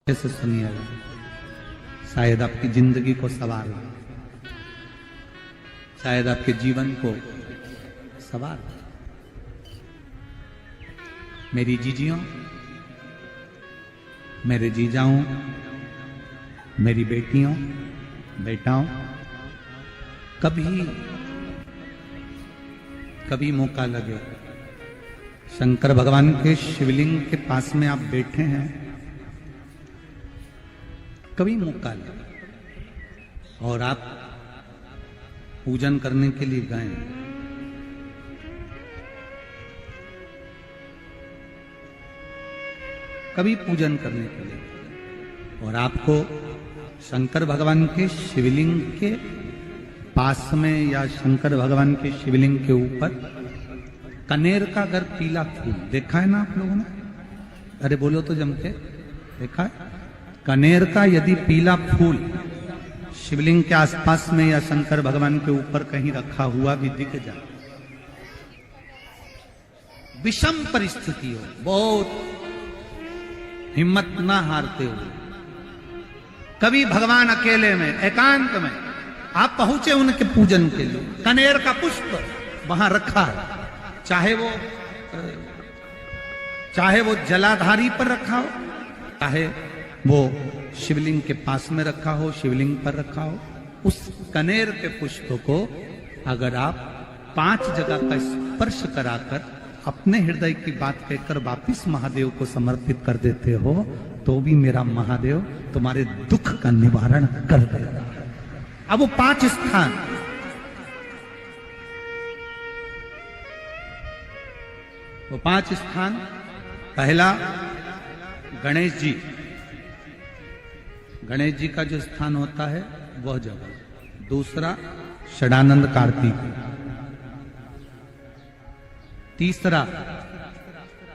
से सुनिएगा, शायद आपकी जिंदगी को सवार हो, शायद आपके जीवन को सवार हो। मेरी जीजियों, मेरे जीजाओं, मेरी बेटियों, बेटाओं, कभी मौका लगे, शंकर भगवान के शिवलिंग के पास में आप बैठे हैं, कभी मौका लगे और आप पूजन करने के लिए गए, कभी पूजन करने के लिए और आपको शंकर भगवान के शिवलिंग के पास में या शंकर भगवान के शिवलिंग के ऊपर कनेर का अगर पीला फूल देखा है ना आप लोगों ने? अरे बोलो तो जम के, देखा है? कनेर का यदि पीला फूल शिवलिंग के आसपास में या शंकर भगवान के ऊपर कहीं रखा हुआ भी दिख जाए, विषम परिस्थिति हो, बहुत हिम्मत ना हारते हुए, कभी भगवान अकेले में एकांत में आप पहुंचे उनके पूजन के लिए, कनेर का पुष्प वहां रखा है, चाहे वो जलाधारी पर रखा हो, चाहे वो शिवलिंग के पास में रखा हो, शिवलिंग पर रखा हो, उस कनेर के पुष्प को अगर आप 5 जगह का स्पर्श कराकर अपने हृदय की बात कहकर वापिस महादेव को समर्पित कर देते हो, तो भी मेरा महादेव तुम्हारे दुख का निवारण कर देगा। अब वो 5 स्थान, वो 5 स्थान, पहला गणेश जी, गणेश जी का जो स्थान होता है वह जगह, दूसरा षडानंद कार्तिक, तीसरा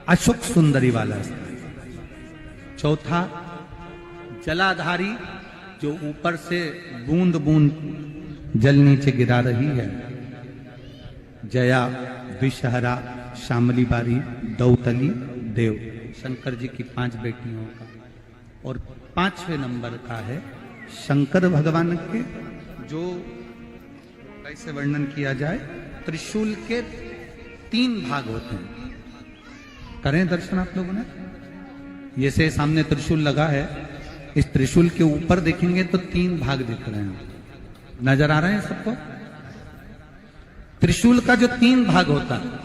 अशोक सुंदरी वाला स्थान, चौथा जलाधारी जो ऊपर से बूंद बूंद जल नीचे गिरा रही है, जया, विषहरा, शामली बारी, दौतली, देव, शंकर जी की 5 बेटियों का, और 5वें नंबर का है शंकर भगवान के, जो कैसे वर्णन किया जाए, त्रिशूल के 3 भाग होते हैं। करें दर्शन आप लोगों ने? ये से सामने त्रिशूल लगा है, इस त्रिशूल के ऊपर देखेंगे तो 3 भाग दिख रहे हैं, नजर आ रहे हैं सबको? त्रिशूल का जो 3 भाग होता है,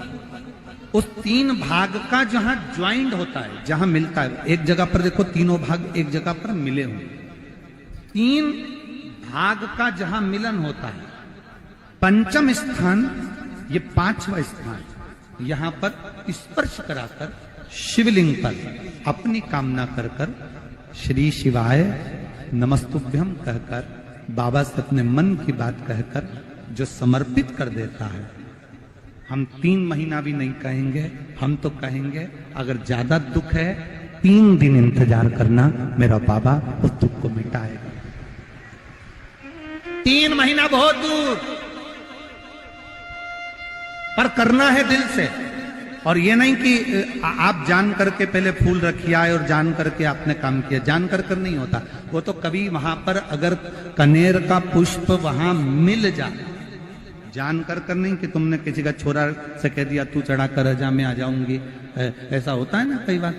उस 3 भाग का जहां ज्वाइंट होता है, जहां मिलता है, एक जगह पर देखो तीनों भाग एक जगह पर मिले हुए, 3 भाग का जहां मिलन होता है, 5वां स्थान, ये 5वां स्थान, यहां पर स्पर्श कराकर शिवलिंग पर अपनी कामना कर कर श्री शिवाय नमस्तुभ्यम कहकर बाबा से अपने मन की बात कहकर जो समर्पित कर देता है, हम 3 महीना भी नहीं कहेंगे, हम तो कहेंगे अगर ज्यादा दुख है 3 दिन इंतजार करना, मेरा बाबा उस दुख को मिटाएगा। 3 महीना बहुत दूर, पर करना है दिल से। और ये नहीं कि आप जान करके पहले फूल रखिए आए और जान करके आपने काम किया, जान कर नहीं होता वो तो। कभी वहां पर अगर कनेर का पुष्प वहां मिल जाए, जान कर नहीं कि तुमने किसी का छोरा से कह दिया तू चढ़ा कर जा, मैं आ जाऊंगी, ऐसा होता है ना कई बार,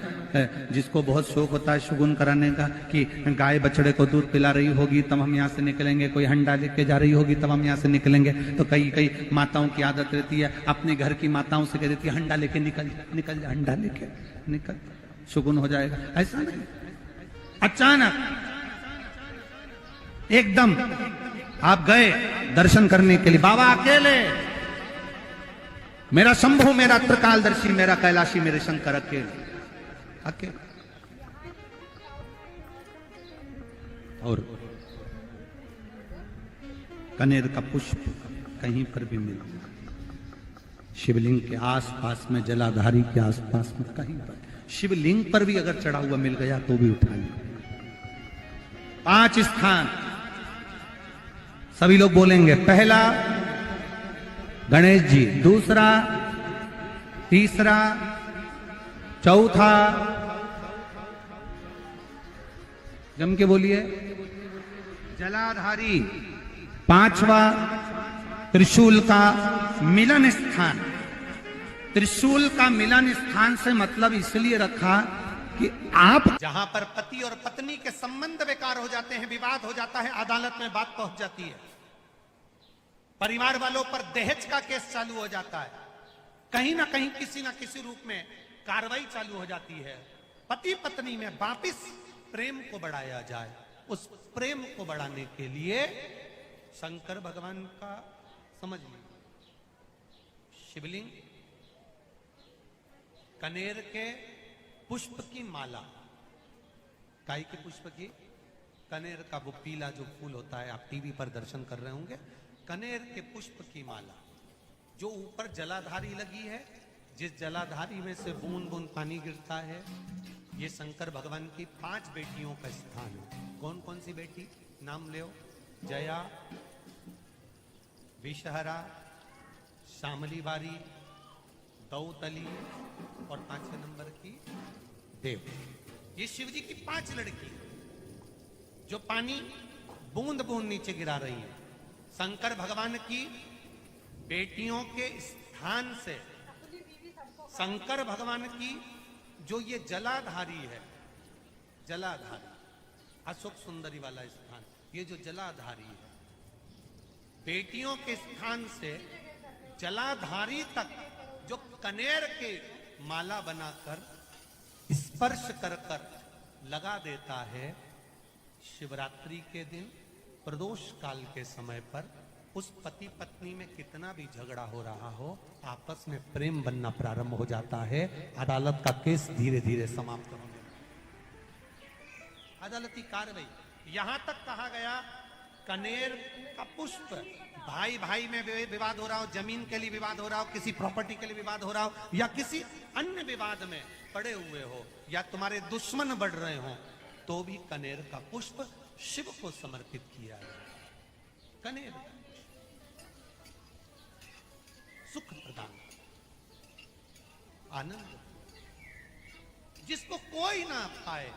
जिसको बहुत शौक होता है शुगुन कराने का, कि गाय बछड़े को दूध पिला रही होगी तब हम यहाँ से निकलेंगे, कोई हंडा लेके जा रही होगी तब हम यहाँ से निकलेंगे, तो कई माताओं की आदत रहती है, अपने घर की माताओं से कह देती है हंडा लेके निकल जा, हंडा लेके निकल, शुगुन हो जाएगा। ऐसा नहीं, अचानक एकदम आप गए दर्शन करने के लिए, बाबा अकेले, मेरा शंभु, मेरा त्रिकालदर्शी, मेरा कैलाशी, मेरे शंकर अकेले, और कनेर का पुष्प कहीं पर भी मिला, शिवलिंग के आसपास में, जलाधारी के आसपास में कहीं पर, शिवलिंग पर भी अगर चढ़ा हुआ मिल गया तो भी उठा लिया। 5 स्थान सभी लोग बोलेंगे, पहला गणेश जी, दूसरा, तीसरा, 4था, जम के बोलिए। जलाधारी, पांचवा त्रिशूल का मिलन स्थान। त्रिशूल का मिलन स्थान से मतलब इसलिए रखा कि आप जहां पर पति और पत्नी के संबंध बेकार हो जाते हैं, विवाद हो जाता है, अदालत में बात पहुंच जाती है, परिवार वालों पर दहेज का केस चालू हो जाता है, कहीं ना कहीं किसी ना किसी रूप में कार्रवाई चालू हो जाती है, पति पत्नी में वापिस प्रेम को बढ़ाया जाए, उस प्रेम को बढ़ाने के लिए शंकर भगवान का समझ लीजिए शिवलिंग, कनेर के पुष्प की माला, काय के पुष्प की, कनेर का वो पीला जो फूल होता है, आप टीवी पर दर्शन कर रहे होंगे, कनेर के पुष्प की माला जो ऊपर जलाधारी लगी है, जिस जलाधारी में से बूंद बूंद पानी गिरता है, ये शंकर भगवान की 5 बेटियों का स्थान है। कौन कौन सी बेटी नाम ले? जया, विषहरा, शामली बारी, दौतली और 5वें नंबर की देव। ये शिव जी की 5 लड़की जो पानी बूंद बूंद नीचे गिरा रही है। शंकर भगवान की बेटियों के स्थान से शंकर भगवान की जो ये जलाधारी है, जलाधारी अशोक सुंदरी वाला स्थान, ये जो जलाधारी है, बेटियों के स्थान से जलाधारी तक जो कनेर के माला बनाकर स्पर्श कर कर लगा देता है, शिवरात्रि के दिन प्रदोष काल के समय पर उस पति पत्नी में कितना भी झगड़ा हो रहा हो, आपस में प्रेम बनना प्रारंभ हो जाता है। अदालत का केस धीरे धीरे समाप्त होने, अदालती कार्रवाई। यहां तक कहा गया कनेर का पुष्प, भाई भाई में विवाद हो रहा हो, जमीन के लिए विवाद हो रहा हो, किसी प्रॉपर्टी के लिए विवाद हो रहा हो, या किसी अन्य विवाद में पड़े हुए हो, या तुम्हारे दुश्मन बढ़ रहे हो, तो भी कनेर का पुष्प शिव को समर्पित किया है। कनेर सुख प्रदान, आनंद, जिसको कोई ना पाए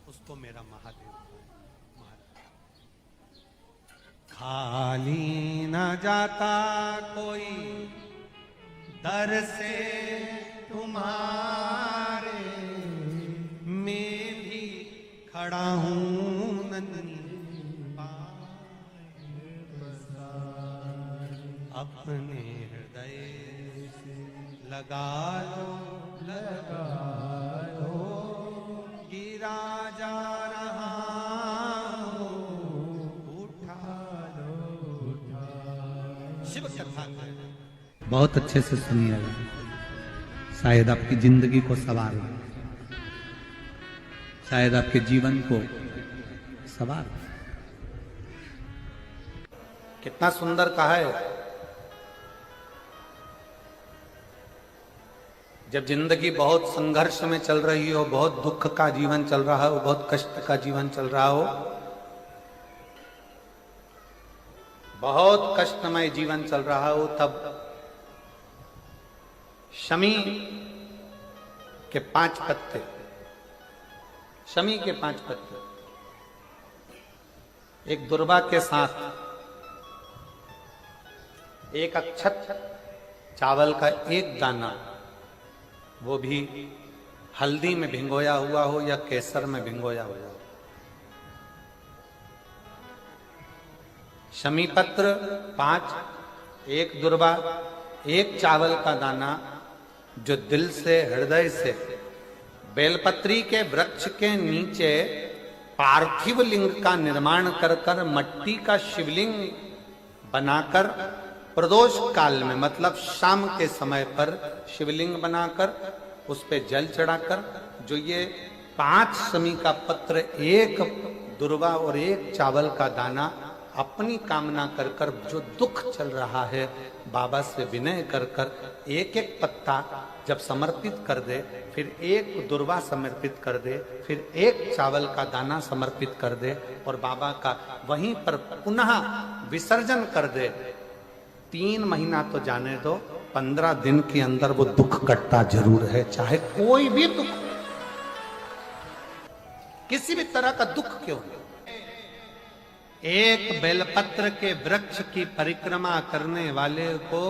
उसको मेरा महादेव। खाली न जाता कोई दर से तुम्हारे, मैं भी खड़ा हूं नन्ही अपने हृदय से लगा लो, लगा लो, गिरा जा रहा हो, उठा लो, उठा। शिव कथा बहुत अच्छे से सुनिएगा, शायद आपकी जिंदगी को सवार, शायद आपके जीवन को सवार। कितना सुंदर कहा है। जब जिंदगी बहुत संघर्ष में चल रही हो, बहुत दुख का जीवन चल रहा हो, बहुत कष्ट का जीवन चल रहा हो, बहुत कष्टमय जीवन चल रहा हो, तब शमी के 5 पत्ते, शमी के 5 पत्ते, एक दुर्वा के साथ एक अक्षत चावल का एक दाना, वो भी हल्दी में भिंगोया हुआ हो या केसर में भिंगोया हुआ हो, शमी पत्र 5, एक दुर्वा, एक चावल का दाना, जो दिल से हृदय से बेलपत्री के वृक्ष के नीचे पार्थिव लिंग का निर्माण कर कर मट्टी का शिवलिंग बनाकर प्रदोष काल में, मतलब शाम के समय पर शिवलिंग बनाकर उस पे जल चढ़ाकर, जो ये 5 शमी का पत्र, एक दुर्वा और एक चावल का दाना, अपनी कामना कर कर जो दुख चल रहा है, बाबा से विनय कर कर एक एक पत्ता जब समर्पित कर दे, फिर एक दुर्वा समर्पित कर दे, फिर एक चावल का दाना समर्पित कर दे और बाबा का वहीं पर पुनः विसर्जन कर दे, 3 महीना तो जाने दो, 15 दिन के अंदर वो दुख कटता जरूर है, चाहे कोई भी दुख, किसी भी तरह का दुख क्यों? एक बेलपत्र के वृक्ष की परिक्रमा करने वाले को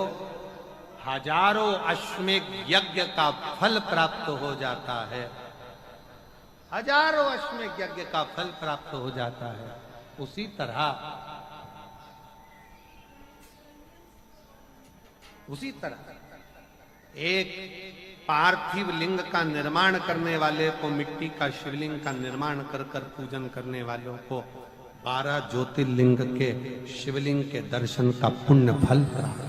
हजारों अश्वमेध यज्ञ का फल प्राप्त हो जाता है। हजारों अश्वमेध यज्ञ का फल प्राप्त हो जाता है। उसी तरह एक पार्थिव लिंग का निर्माण करने वाले को, मिट्टी का शिवलिंग का निर्माण कर कर पूजन करने वालों को 12 ज्योतिर्लिंग के शिवलिंग के दर्शन का पुण्य फल प्राप्त।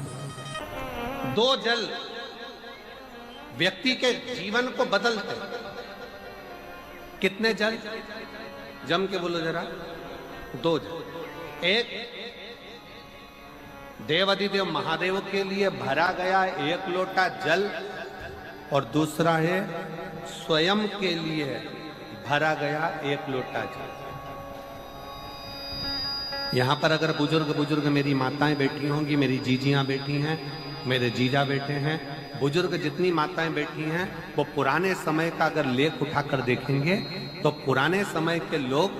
2 जल व्यक्ति के जीवन को बदलते। कितने जल? जम के बोलो जरा। 2 जल। एक देवाधिदेव महादेव के लिए भरा गया 1 लोटा जल, और दूसरा है स्वयं के लिए भरा गया 1 लोटा जल। यहां पर अगर बुजुर्ग मेरी माताएं बैठी होंगी, मेरी जीजियां बैठी हैं, मेरे जीजा बैठे हैं, बुजुर्ग जितनी माताएं बैठी हैं, वो पुराने समय का अगर लेख उठाकर देखेंगे तो पुराने समय के लोग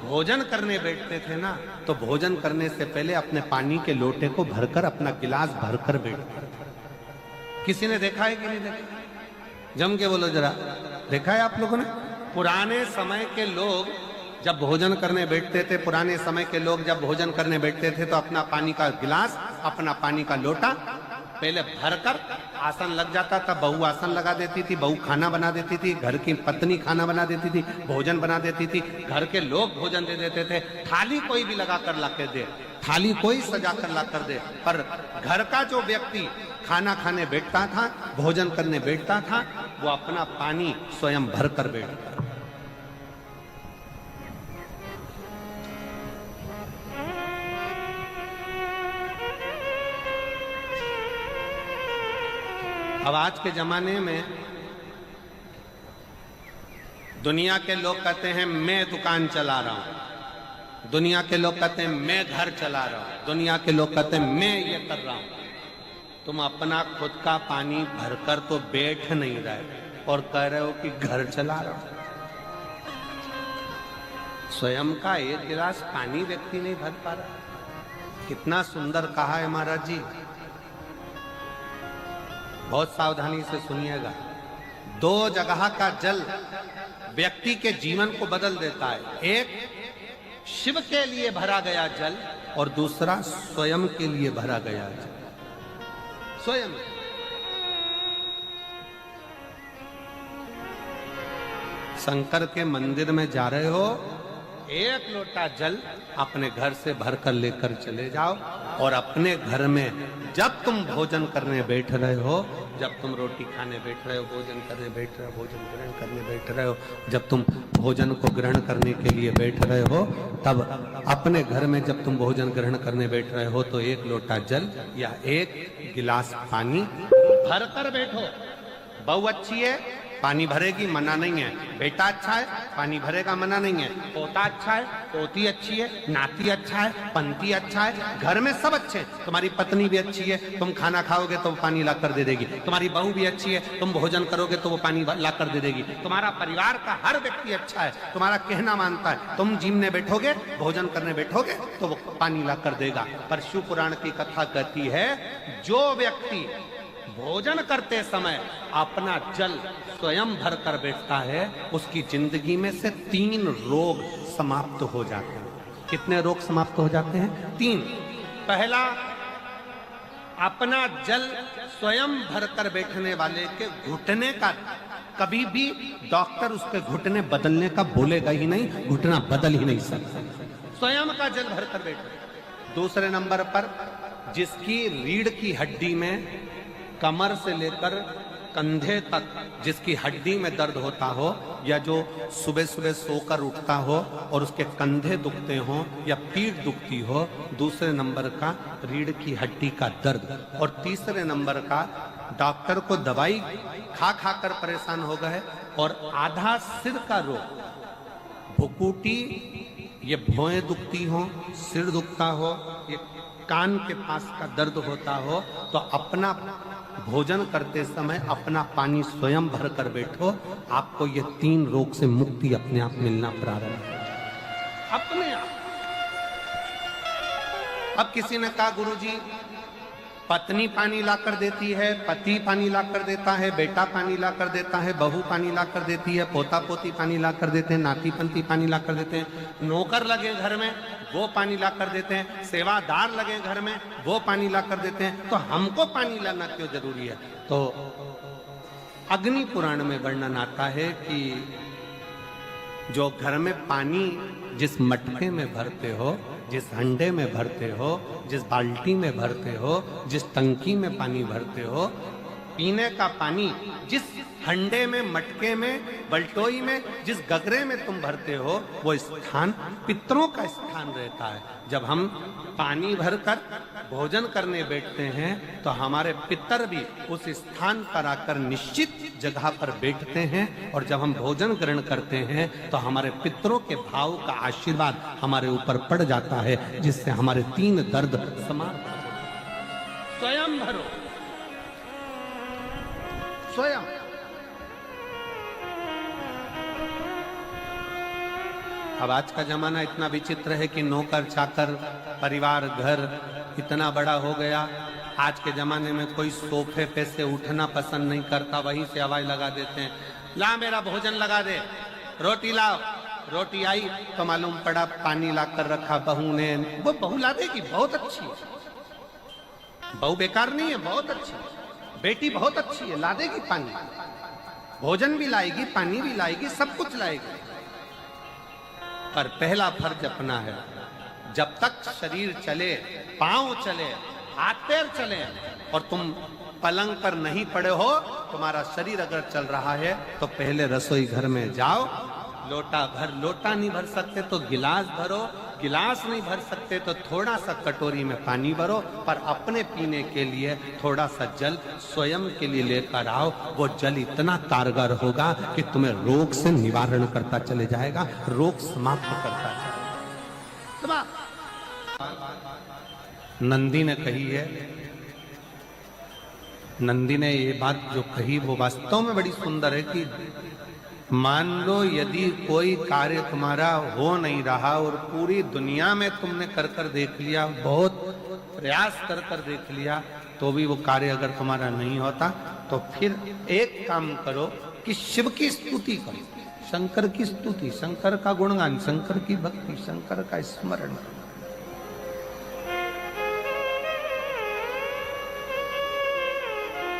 भोजन करने बैठते थे ना, तो भोजन करने से पहले अपने पानी के लोटे को भरकर, अपना गिलास भरकर बैठते थे। किसी ने देखा है कि नहीं देखा? जम के बोलो जरा। देखा है आप लोगों ने? पुराने समय के लोग जब भोजन करने बैठते थे, पुराने समय के लोग जब भोजन करने बैठते थे तो अपना पानी का गिलास, अपना पानी का लोटा पहले भरकर आसन लग जाता था। बहू आसन लगा देती थी, बहू खाना बना देती थी, घर की पत्नी खाना बना देती थी, भोजन बना देती थी, घर के लोग भोजन दे देते थे। थाली कोई भी लगा कर ला कर दे, थाली कोई सजा कर ला कर दे, पर घर का जो व्यक्ति खाना खाने बैठता था, भोजन करने बैठता था, वो अपना पानी स्वयं भर कर बैठता। अब आज के जमाने में दुनिया के लोग कहते हैं मैं दुकान चला रहा हूं, दुनिया के लोग कहते हैं मैं घर चला रहा हूं, दुनिया के लोग कहते हैं मैं ये कर रहा हूं। तुम अपना खुद का पानी भरकर तो बैठ नहीं रहे और कह रहे हो कि घर चला रहा हूं। स्वयं का 1 गिलास पानी व्यक्ति नहीं भर पा रहा। कितना सुंदर कहा है महाराज जी। बहुत सावधानी से सुनिएगा। 2 जगह का जल व्यक्ति के जीवन को बदल देता है। एक शिव के लिए भरा गया जल और दूसरा स्वयं के लिए भरा गया जल। स्वयं शंकर के मंदिर में जा रहे हो, 1 लोटा जल अपने घर से भरकर लेकर चले जाओ, और अपने घर में जब तुम भोजन करने बैठ रहे हो, जब तुम रोटी खाने बैठ रहे हो, भोजन करने बैठ रहे हो, भोजन ग्रहण करने बैठ रहे हो, जब तुम भोजन को ग्रहण करने के लिए बैठ रहे हो, तब अपने घर में जब तुम भोजन ग्रहण करने बैठ रहे हो तो 1 लोटा जल या 1 गिलास पानी भर कर बैठो। बहू अच्छी है, पानी भरेगी, मना नहीं है। बेटा अच्छा है, पानी भरेगा, मना नहीं है। पोता अच्छा है, पोती अच्छी है, नाती अच्छा है, पंती अच्छा है, घर में सब अच्छे। तुम्हारी पत्नी भी अच्छी है, तुम खाना खाओगे तो वो पानी ला कर दे देगी। तुम्हारी बहू भी अच्छी है, तुम भोजन करोगे तो वो पानी ला कर दे देगी। तुम्हारा परिवार का हर व्यक्ति अच्छा है, तुम्हारा कहना मानता है। तुम जिमने बैठोगे, भोजन करने बैठोगे तो वो पानी ला कर देगा। पर शिव पुराण की कथा कहती है, जो व्यक्ति भोजन करते समय अपना जल स्वयं भर कर बैठता है, उसकी जिंदगी में से 3 रोग समाप्त हो जाते हैं। कितने रोग समाप्त हो जाते हैं? 3। पहला, अपना जल स्वयं भर कर बैठने वाले के घुटने का कभी भी डॉक्टर उसके घुटने बदलने का बोलेगा ही नहीं, घुटना बदल ही नहीं सकता। स्वयं का जल भर कर बैठे। दूसरे नंबर पर, जिसकी रीढ़ की हड्डी में कमर से लेकर कंधे तक जिसकी हड्डी में दर्द होता हो, या जो सुबह सुबह सोकर उठता हो और उसके कंधे दुखते हो या पीठ दुखती हो। दूसरे नंबर का रीढ़ की हड्डी का दर्द। और तीसरे नंबर का, डॉक्टर को दवाई खा खा कर परेशान हो गए और आधा सिर का रोग, भुकुटी, ये भौएं दुखती हो, सिर दुखता हो, ये कान के पास का दर्द होता हो, तो अपना भोजन करते समय अपना पानी स्वयं भर कर बैठो। आपको ये 3 रोग से मुक्ति अपने आप मिलना प्रारंभ होगी। अपने आप। अब किसी ने कहा गुरुजी पत्नी पानी लाकर देती है, पति पानी लाकर देता है, बेटा पानी लाकर देता है, बहू पानी लाकर देती है, पोता पोती पानी लाकर देते हैं, नाती पंती पानी लाकर देते हैं, नौकर लगे घर में वो पानी लाकर देते हैं, सेवादार लगे घर में वो पानी लाकर देते हैं, तो हमको पानी लाना क्यों जरूरी है? तो अग्नि पुराण में वर्णन आता है कि जो घर में पानी जिस मटके में भरते हो, जिस हंडे में भरते हो, जिस बाल्टी में भरते हो, जिस टंकी में पानी भरते हो, पीने का पानी जिस हंडे में, मटके में, बल्टोई में, जिस गगरे में तुम भरते हो, वो स्थान पितरों का स्थान रहता है। जब हम पानी भरकर भोजन करने बैठते हैं तो हमारे पितर भी उस स्थान पर आकर निश्चित जगह पर बैठते हैं, और जब हम भोजन ग्रहण करते हैं तो हमारे पितरों के भाव का आशीर्वाद हमारे ऊपर पड़ जाता है, जिससे हमारे 3 दर्द समाप्त हो जाते। स्वयं भरो, स्वयं। अब आज का जमाना इतना विचित्र है कि नौकर चाकर, परिवार, घर इतना बड़ा हो गया। आज के जमाने में कोई सोफे पे से उठना पसंद नहीं करता, वहीं से आवाज लगा देते हैं, ला मेरा भोजन लगा दे, रोटी लाओ। रोटी आई तो मालूम पड़ा पानी लाकर रखा बहू ने। वो बहू ला देगी, बहुत अच्छी है, बहू बेकार नहीं है, बहुत अच्छी है, बेटी बहुत अच्छी है, ला देगी पानी, भोजन भी लाएगी, पानी भी लाएगी, सब कुछ लाएगी। पर पहला फर्ज अपना है, जब तक शरीर चले, पांव चले, हाथ पैर चले, और तुम पलंग पर नहीं पड़े हो, तुम्हारा शरीर अगर चल रहा है तो पहले रसोई घर में जाओ, लोटा भर, लोटा नहीं भर सकते तो गिलास भरो, गिलास नहीं भर सकते तो थोड़ा सा कटोरी में पानी भरो, पर अपने पीने के लिए थोड़ा सा जल स्वयं के लिए लेकर आओ। वो जल इतना कारगर होगा कि तुम्हें रोग से निवारण करता चले जाएगा, रोग समाप्त करता चलेगा। नंदी ने कही है, नंदी ने ये बात जो कही वो वास्तव में बड़ी सुंदर है कि मान लो यदि कोई कार्य तुम्हारा हो नहीं रहा और पूरी दुनिया में तुमने कर कर देख लिया, बहुत प्रयास कर कर देख लिया, तो भी वो कार्य अगर तुम्हारा नहीं होता, तो फिर एक काम करो कि शिव की स्तुति करो, शंकर की स्तुति, शंकर का गुणगान, शंकर की भक्ति, शंकर का स्मरण।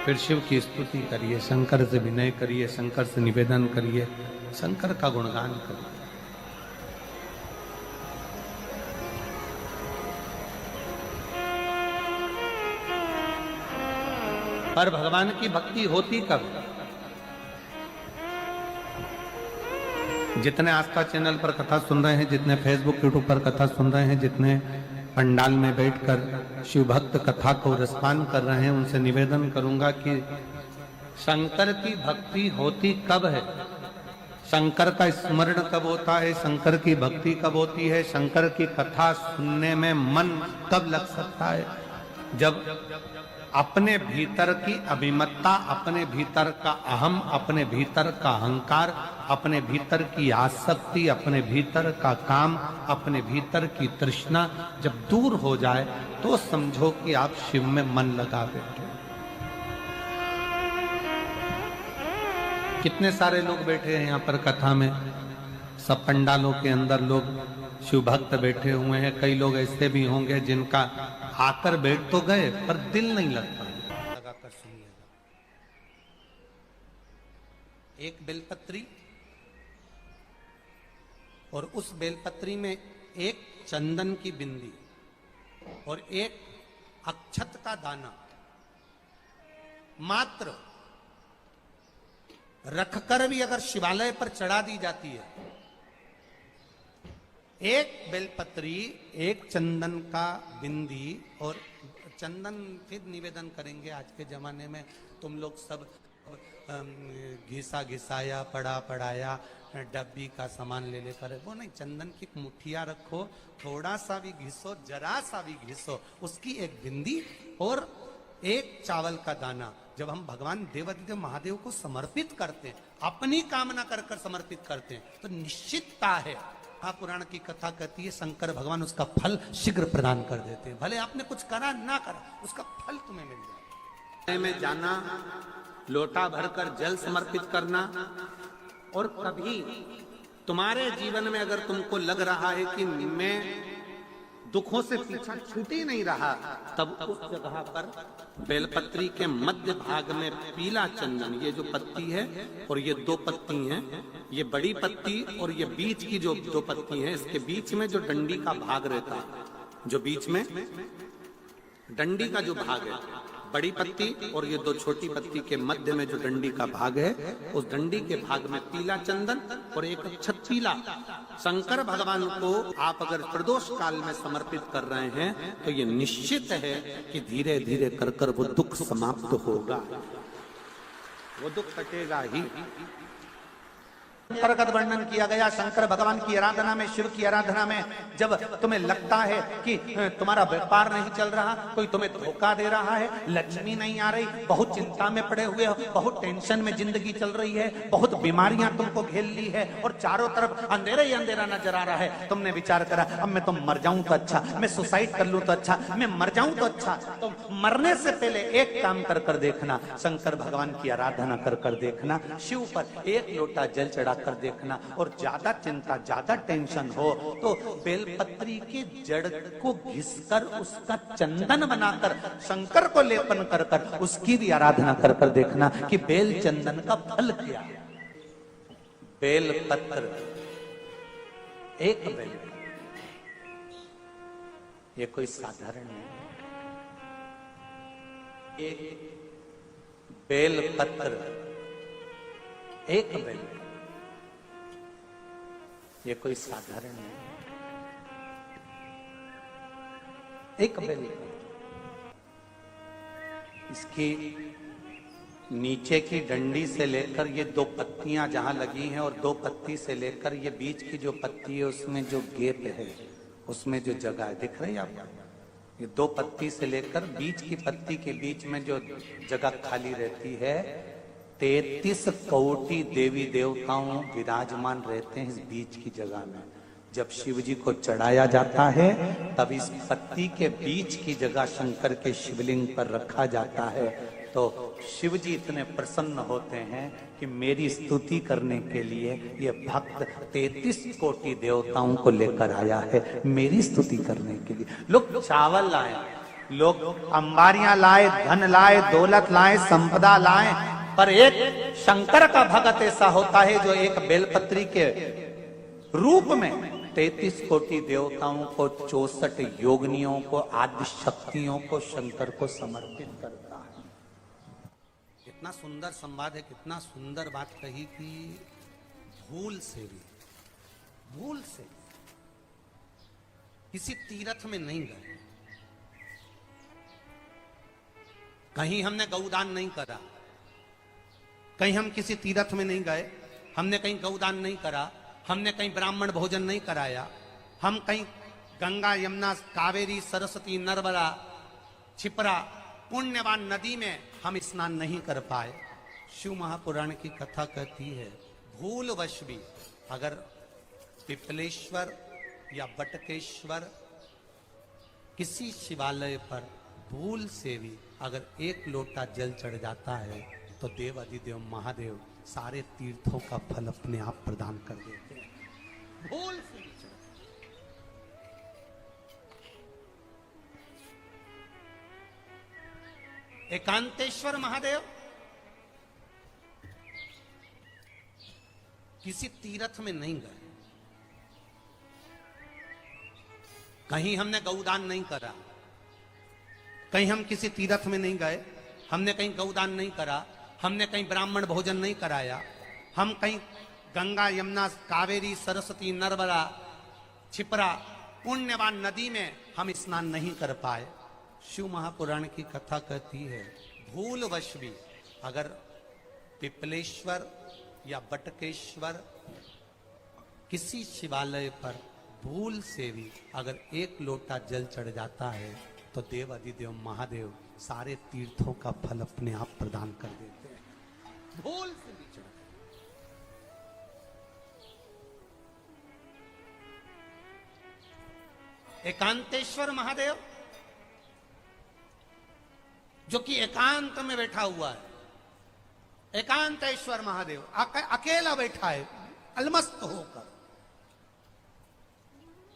फिर शिव की स्तुति करिए, शंकर से विनय करिए, शंकर से निवेदन करिए, शंकर का गुणगान करिए। पर भगवान की भक्ति होती कब? जितने आस्था चैनल पर कथा सुन रहे हैं, जितने फेसबुक यूट्यूब पर कथा सुन रहे हैं, जितने पंडाल में बैठकर शिव भक्त कथा को रसपान कर रहे हैं, उनसे निवेदन करूंगा कि शंकर की भक्ति होती कब है, शंकर का स्मरण कब होता है, शंकर की भक्ति कब होती है, शंकर की कथा सुनने में मन कब लग सकता है? जब अपने भीतर की अभिमत्ता, अपने भीतर का अहम, अपने भीतर का अहंकार, अपने भीतर की आसक्ति, अपने भीतर का काम, अपने भीतर की तृष्णा जब दूर हो जाए तो समझो कि आप शिव में मन लगा बैठे। कितने सारे लोग बैठे हैं यहाँ पर कथा में, सब पंडालों के अंदर लोग शिव भक्त बैठे हुए हैं। कई लोग ऐसे भी होंगे जिनका आकर बैठ तो गए पर दिल नहीं लगता। लगाकर सुनिएगा, एक बेलपत्री और उस बेलपत्री में एक चंदन की बिंदी और एक अक्षत का दाना मात्र रखकर भी अगर शिवालय पर चढ़ा दी जाती है, एक बेलपत्री, एक चंदन का बिंदी, और चंदन फिर निवेदन करेंगे। आज के जमाने में तुम लोग सब घिसा घिसाया, पड़ा पड़ाया, डब्बी का सामान ले लेकर, वो नहीं, चंदन की मुठिया रखो, थोड़ा सा भी घिसो, जरा सा भी घिसो, उसकी एक बिंदी और एक चावल का दाना। जब हम भगवान देवादिदेव महादेव को समर्पित करते हैं, अपनी कामना कर कर समर्पित करते हैं, तो निश्चितता है महापुराण की कथा कहती है शंकर भगवान उसका फल शीघ्र प्रदान कर देते हैं। भले आपने कुछ करा ना करा, उसका फल तुम्हें मिल जाए। में जाना, लोटा भरकर जल समर्पित करना, और कभी तुम्हारे जीवन में अगर तुमको लग रहा है कि मैं दुखों से पीछा छूट ही नहीं रहा, तब उस जगह पर बेलपत्री के मध्य भाग में पीला चंदन, ये जो पत्ती है और ये दो पत्ती हैं, ये बड़ी पत्ती और ये बीच की जो दो पत्ती है, इसके बीच में जो डंडी का भाग रहता है, जो बीच में डंडी का जो भाग है, बड़ी पत्ती और ये दो छोटी पत्ती के मध्य में जो डंडी का भाग है, उस डंडी के भाग में पीला चंदन और एक अक्षत पीला शंकर भगवान को आप अगर प्रदोष काल में समर्पित कर रहे हैं तो ये निश्चित है कि धीरे धीरे कर कर वो दुख समाप्त होगा, वो दुख कटेगा ही। प्रगत वर्णन किया गया शंकर भगवान की आराधना में, शिव की आराधना में। जब तुम्हें लगता है कि तुम्हारा व्यापार नहीं चल रहा, कोई तुम्हें धोखा दे रहा है, लक्ष्मी नहीं आ रही, बहुत चिंता में पड़े हुए हो, बहुत टेंशन में जिंदगी चल रही है, बहुत बीमारियां तुमको घेर ली है और चारों तरफ अंधेरा ही अंधेरा नजर आ रहा है, तुमने विचार करा अब मैं तो मर जाऊं तो अच्छा, मैं सुसाइड कर लूं तो अच्छा, मैं मर जाऊं तो अच्छा। तो मरने से पहले एक काम कर कर देखना, शंकर भगवान की आराधना कर कर देखना, शिव पर एक लोटा जल चढ़ा कर देखना, और ज्यादा चिंता ज्यादा टेंशन हो तो बेलपत्री की जड़ को घिसकर उसका चंदन बनाकर शंकर को लेपन कर कर उसकी भी आराधना कर कर देखना कि बेल चंदन का फल क्या है। बेलपत्र, एक बेल, ये कोई साधारण नहीं, एक बेलपत्र, एक बेल, ये कोई साधारण नहीं, एक बेल। इसकी नीचे की डंडी से लेकर ये दो पत्तियां जहां लगी हैं और दो पत्ती से लेकर ये बीच की जो पत्ती है उसमें जो गैप है, उसमें जो जगह है, दिख रही है आपको? ये दो पत्ती से लेकर बीच की पत्ती के बीच में जो जगह खाली रहती है, 33 कोटि देवी देवताओं विराजमान रहते हैं इस बीच की जगह में। जब शिव जी को चढ़ाया जाता है तब इस पत्ती के बीच की जगह शंकर के शिवलिंग पर रखा जाता है, तो शिव जी इतने प्रसन्न होते हैं कि मेरी स्तुति करने के लिए ये भक्त 33 कोटि देवताओं को लेकर आया है, मेरी स्तुति करने के लिए। लोग चावल लाए, लोग अंबारियां लाए, धन लाए, दौलत लाए, संपदा लाए, पर एक शंकर का भगत ऐसा होता है जो एक बेलपत्री के रूप में 33 कोटि देवताओं को, 64 योगिनियों को, आदि शक्तियों को शंकर को समर्पित करता है। कितना सुंदर संवाद है, कितना सुंदर बात कही कि भूल से भी, भूल से किसी तीर्थ में नहीं गए, कहीं हमने गौदान नहीं करा, कहीं हम किसी तीर्थ में नहीं गए, हमने कहीं गौदान नहीं करा, हमने कहीं ब्राह्मण भोजन नहीं कराया, हम कहीं गंगा यमुना कावेरी सरस्वती नर्मदा छिपरा पुण्यवान नदी में हम स्नान नहीं कर पाए। शिव महापुराण की कथा कहती है भूलवश भी अगर पिपलेश्वर या बटकेश्वर किसी शिवालय पर भूल से भी अगर एक लोटा जल चढ़ जाता है तो देव अधिदेव महादेव सारे तीर्थों का फल अपने आप प्रदान कर देते हैं। भूल से भी चढ़, एकांतेश्वर महादेव किसी तीर्थ में नहीं गए, कहीं हमने गौदान नहीं करा, कहीं हम किसी तीर्थ में नहीं गए, हमने कहीं गौदान नहीं करा, हमने कहीं ब्राह्मण भोजन नहीं कराया, हम कहीं गंगा यमुना कावेरी सरस्वती नर्मदा छिपरा पुण्यवान नदी में हम स्नान नहीं कर पाए। शिव महापुराण की कथा कहती है भूलवश भी अगर पिपलेश्वर या बटकेश्वर किसी शिवालय पर भूल से भी अगर एक लोटा जल चढ़ जाता है तो देव अधिदेव महादेव सारे तीर्थों का फल अपने आप प्रदान कर देते हैं। भूल से भी चढ़, एकांतेश्वर महादेव जो कि एकांत में बैठा हुआ है, एकांतेश्वर महादेव अकेला बैठा है अलमस्त होकर।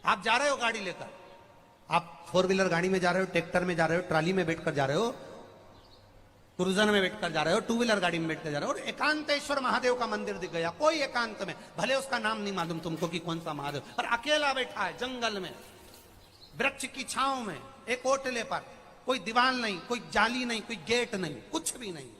आप जा रहे हो गाड़ी लेकर, आप 4 व्हीलर गाड़ी में जा रहे हो, ट्रैक्टर में जा रहे हो, ट्राली में बैठकर जा रहे हो, क्रूजर में बैठकर जा रहे हो, 2 व्हीलर गाड़ी में बैठकर जा रहे हो, और एकांतेश्वर महादेव का मंदिर दिख गया कोई एकांत में, भले उसका नाम नहीं मालूम तुमको कि कौन सा महादेव, पर अकेला बैठा है जंगल में, वृक्ष की छांव में, एक ओटले पर, कोई दीवार नहीं, कोई जाली नहीं, कोई गेट नहीं, कुछ भी नहीं।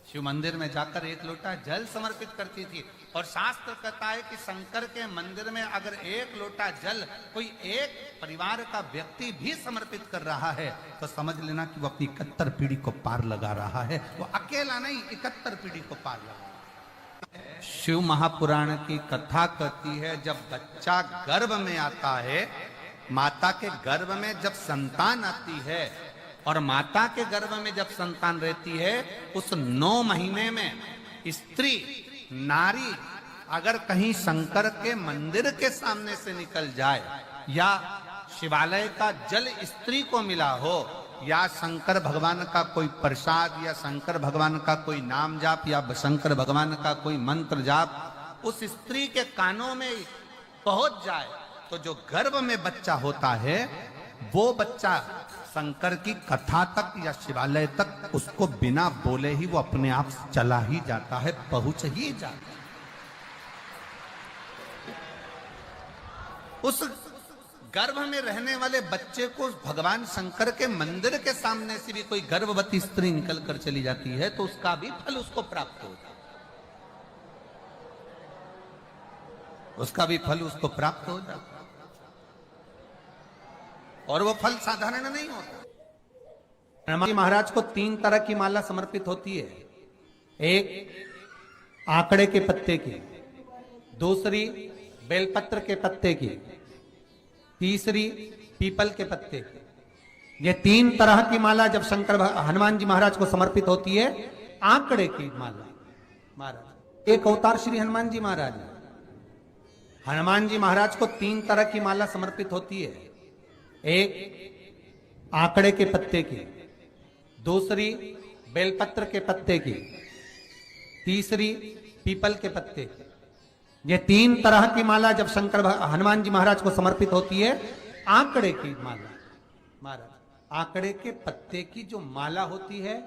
शिव मंदिर में जाकर 1 लोटा जल समर्पित करती थी, और शास्त्र कहता है कि शंकर के मंदिर में अगर 1 लोटा जल कोई एक परिवार का व्यक्ति भी समर्पित कर रहा है तो समझ लेना कि वो अपनी 71 पीढ़ी को पार लगा रहा है। वो अकेला नहीं, 71 पीढ़ी को पार लगा रहा है। शिव महापुराण की कथा कहती है जब बच्चा गर्भ में आता है, माता के गर्भ में जब संतान आती है और माता के गर्भ में जब संतान रहती है, उस 9 महीने में स्त्री नारी अगर कहीं शंकर के मंदिर के सामने से निकल जाए, या शिवालय का जल स्त्री को मिला हो, या शंकर भगवान का कोई प्रसाद, या शंकर भगवान का कोई नाम जाप, या शंकर भगवान का कोई मंत्र जाप उस स्त्री के कानों में पहुंच जाए, तो जो गर्भ में बच्चा होता है वो बच्चा शंकर की कथा तक या शिवालय तक उसको बिना बोले ही वो अपने आप चला ही जाता है, पहुंच ही जाता है। उस गर्भ में रहने वाले बच्चे को भगवान शंकर के मंदिर के सामने से भी कोई गर्भवती स्त्री निकल कर चली जाती है तो उसका भी फल उसको प्राप्त होता है, उसका भी फल उसको प्राप्त हो जाता है। और वो फल साधारण नहीं होता। हनुमान महाराज को 3 तरह की माला समर्पित होती है, एक आंकड़े के पत्ते की, दूसरी बेलपत्र के पत्ते की, तीसरी पीपल के पत्ते की। ये 3 तरह की माला जब हनुमान जी महाराज को समर्पित होती है, आंकड़े की माला महाराज एक अवतार श्री हनुमान जी महाराज है। हनुमान जी महाराज को 3 तरह की माला समर्पित होती है, एक आंकड़े के पत्ते की, दूसरी बेलपत्र के पत्ते की, तीसरी पीपल के पत्ते की। ये 3 तरह की माला जब हनुमान जी महाराज को समर्पित होती है, आंकड़े की माला महाराज, आंकड़े के पत्ते की जो माला होती है,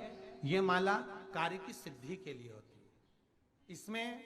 ये माला कार्य की सिद्धि के लिए होती है। इसमें